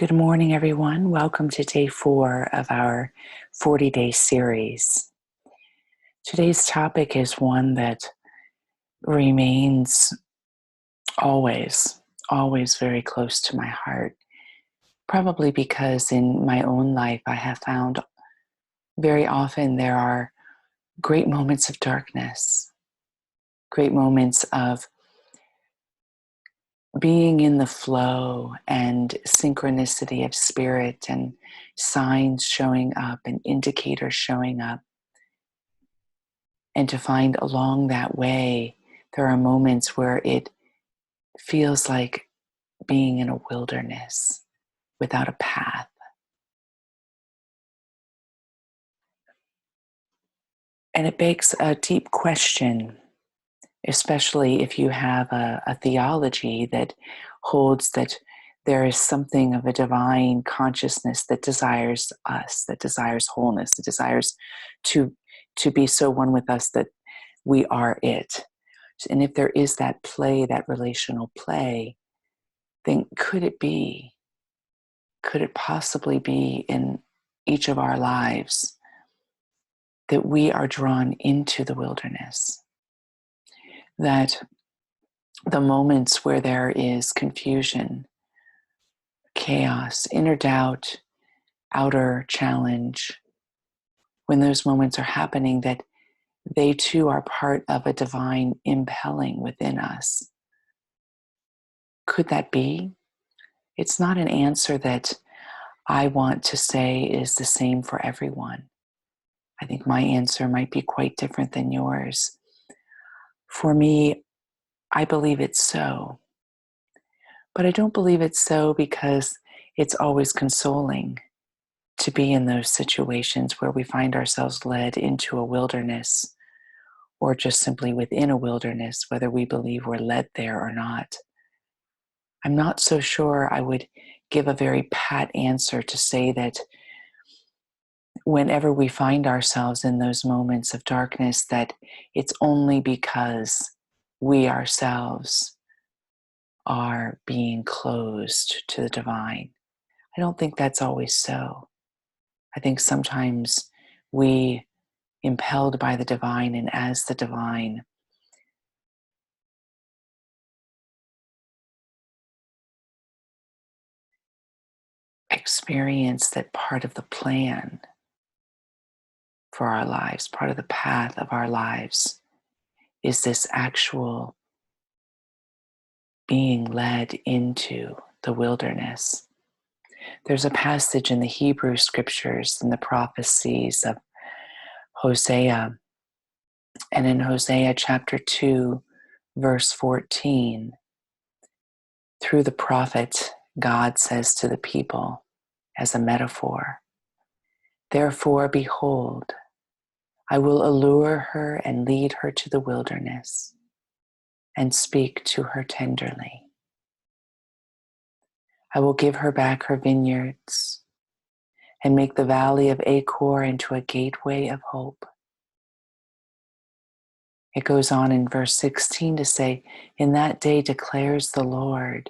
Good morning, everyone. Welcome to day 4 of our 40-day series. Today's topic is one that remains always very close to my heart. Probably because in my own life, I have found very often there are great moments of darkness, great moments of being in the flow and synchronicity of spirit and signs showing up and indicators showing up. And to find along that way, there are moments where it feels like being in a wilderness without a path. And it begs a deep question, especially if you have a theology that holds that there is something of a divine consciousness that desires us, that desires wholeness, that desires to be so one with us that we are it. And if there is that play, that relational play, then could it possibly be in each of our lives that we are drawn into the wilderness? That the moments where there is confusion, chaos, inner doubt, outer challenge, when those moments are happening, that they too are part of a divine impelling within us. Could that be? It's not an answer that I want to say is the same for everyone. I think my answer might be quite different than yours. For me, I believe it's so. But I don't believe it's so because it's always consoling to be in those situations where we find ourselves led into a wilderness, or just simply within a wilderness, whether we believe we're led there or not. I'm not so sure I would give a very pat answer to say that whenever we find ourselves in those moments of darkness, that it's only because we ourselves are being closed to the divine. I don't think that's always so. I think sometimes we, impelled by the divine and as the divine, experience that part of the plan for our lives, part of the path of our lives, is this actual being led into the wilderness. There's a passage in the Hebrew scriptures in the prophecies of Hosea, and in Hosea chapter 2, verse 14, through the prophet, God says to the people as a metaphor, "Therefore, behold, I will allure her and lead her to the wilderness and speak to her tenderly. I will give her back her vineyards and make the valley of Achor into a gateway of hope." It goes on in verse 16 to say, "In that day declares the Lord,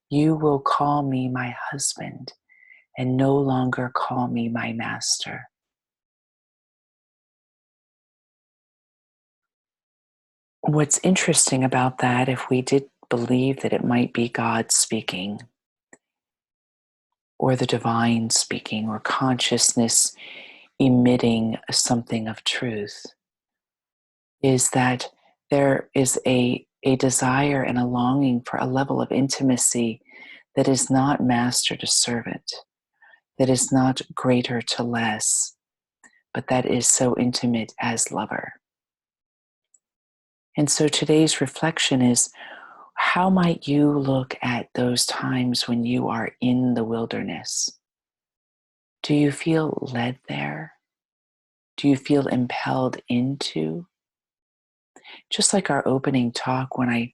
you will call me my husband and no longer call me my master." What's interesting about that, if we did believe that it might be God speaking, or the divine speaking, or consciousness emitting something of truth, is that there is a desire and a longing for a level of intimacy that is not master to servant, that is not greater to less, but that is so intimate as lover. And so today's reflection is, how might you look at those times when you are in the wilderness? Do you feel led there? Do you feel impelled into? Just like our opening talk when I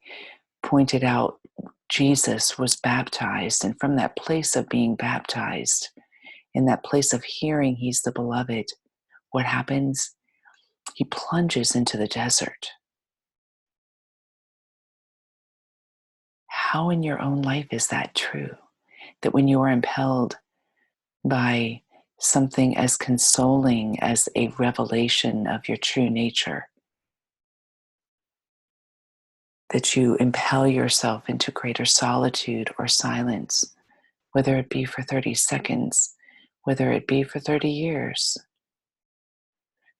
pointed out Jesus was baptized, and from that place of being baptized, in that place of hearing he's the beloved, what happens? He plunges into the desert. How in your own life is that true? that when you are impelled by something as consoling as a revelation of your true nature, that you impel yourself into greater solitude or silence, whether it be for 30 seconds, whether it be for 30 years.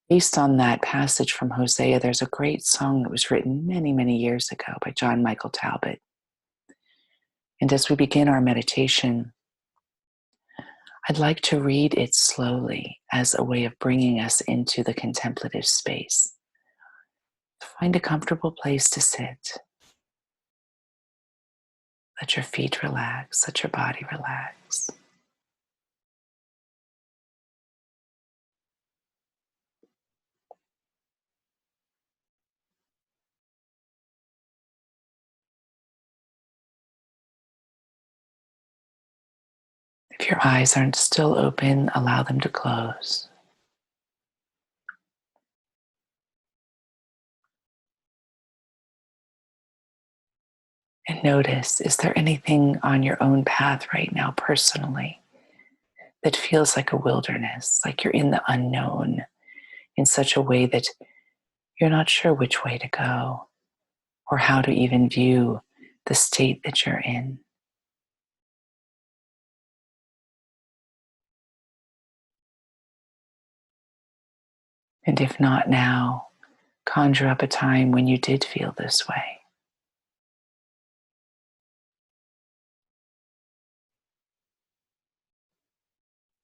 Based on that passage from Hosea, there's a great song that was written many, many years ago by John Michael Talbot. And as we begin our meditation, I'd like to read it slowly as a way of bringing us into the contemplative space. Find a comfortable place to sit. Let your feet relax, let your body relax. If your eyes aren't still open, allow them to close. And notice, is there anything on your own path right now personally that feels like a wilderness, like you're in the unknown in such a way that you're not sure which way to go or how to even view the state that you're in? And if not now, conjure up a time when you did feel this way.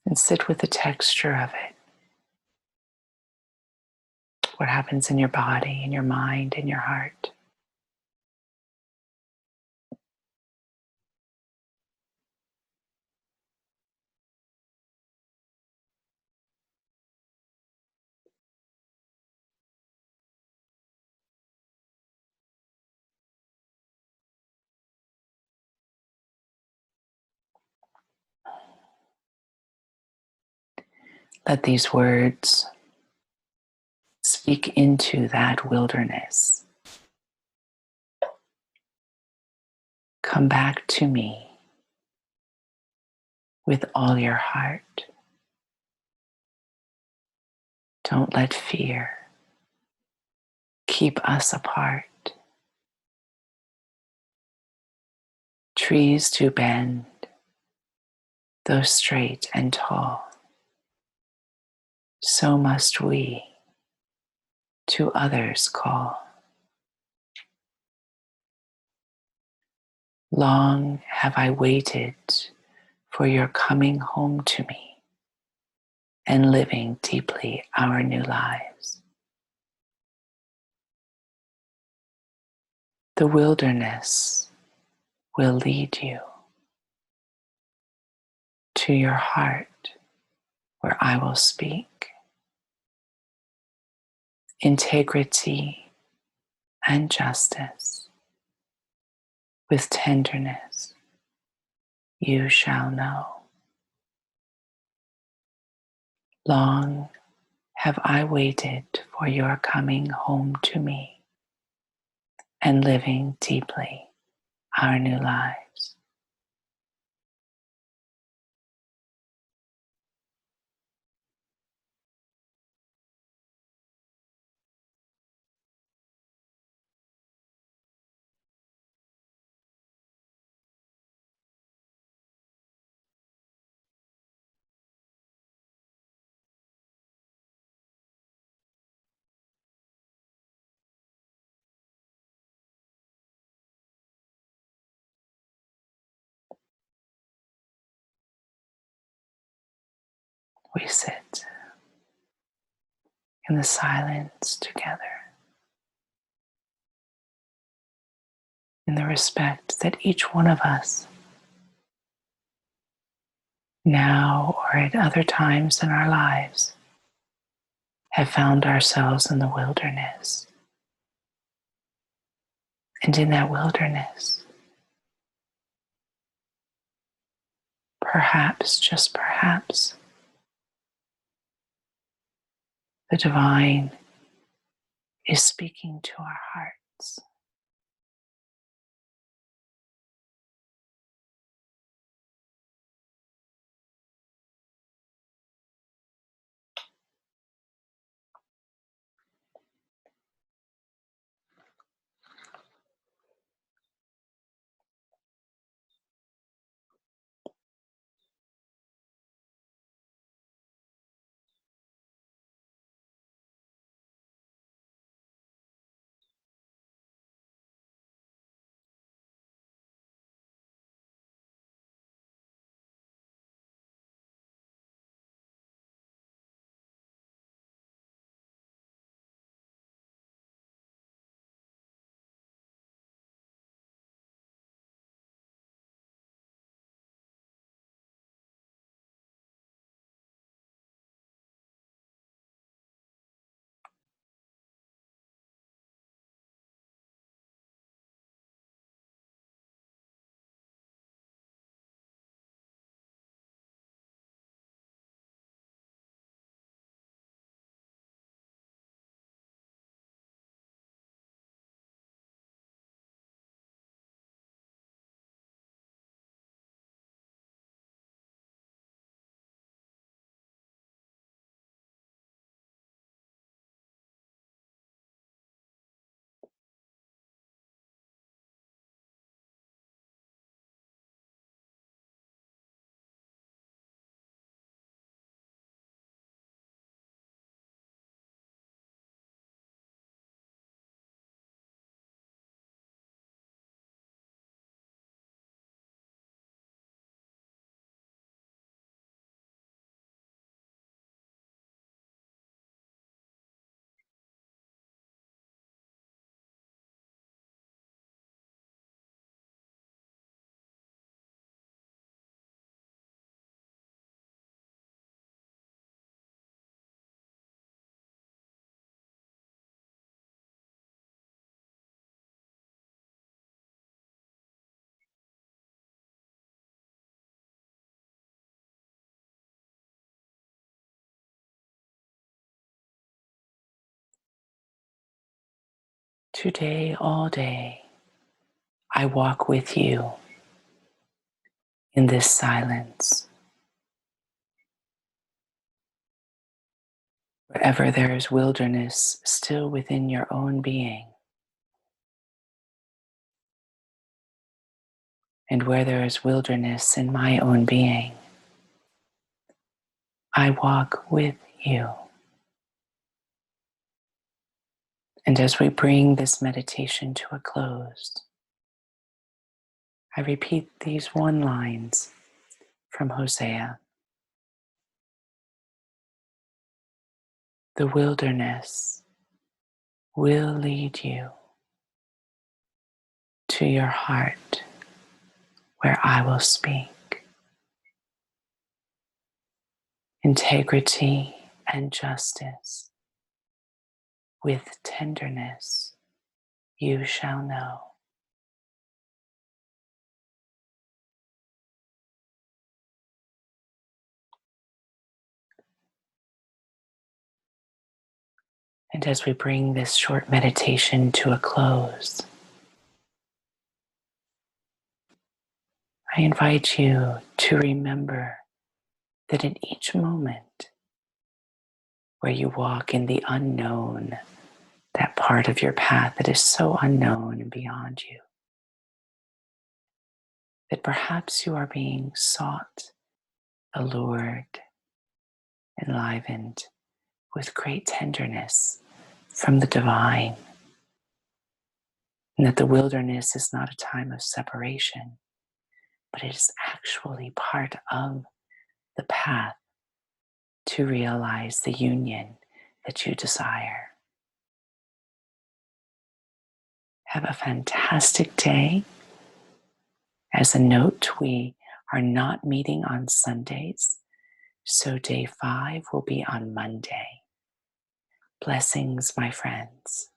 And sit with the texture of it. What happens in your body, in your mind, in your heart. Let these words speak into that wilderness. Come back to me with all your heart. Don't let fear keep us apart. Trees do bend, though straight and tall. So must we to others call. Long have I waited for your coming home to me and living deeply our new lives. The wilderness will lead you to your heart where I will speak. Integrity and justice with tenderness you shall know. Long have I waited for your coming home to me and living deeply our new lives. We sit in the silence together, in the respect that each one of us, now or at other times in our lives, have found ourselves in the wilderness. And in that wilderness, perhaps, just perhaps, the divine is speaking to our hearts. Today, all day, I walk with you in this silence. Wherever there is wilderness still within your own being, and where there is wilderness in my own being, I walk with you. And as we bring this meditation to a close, I repeat these one lines from Hosea. The wilderness will lead you to your heart where I will speak. Integrity and justice with tenderness you shall know. And as we bring this short meditation to a close, I invite you to remember that in each moment where you walk in the unknown, that part of your path that is so unknown and beyond you, that perhaps you are being sought, allured, enlivened with great tenderness from the divine, and that the wilderness is not a time of separation, but it is actually part of the path to realize the union that you desire. Have a fantastic day. As a note, we are not meeting on Sundays, so day 5 will be on Monday. Blessings, my friends.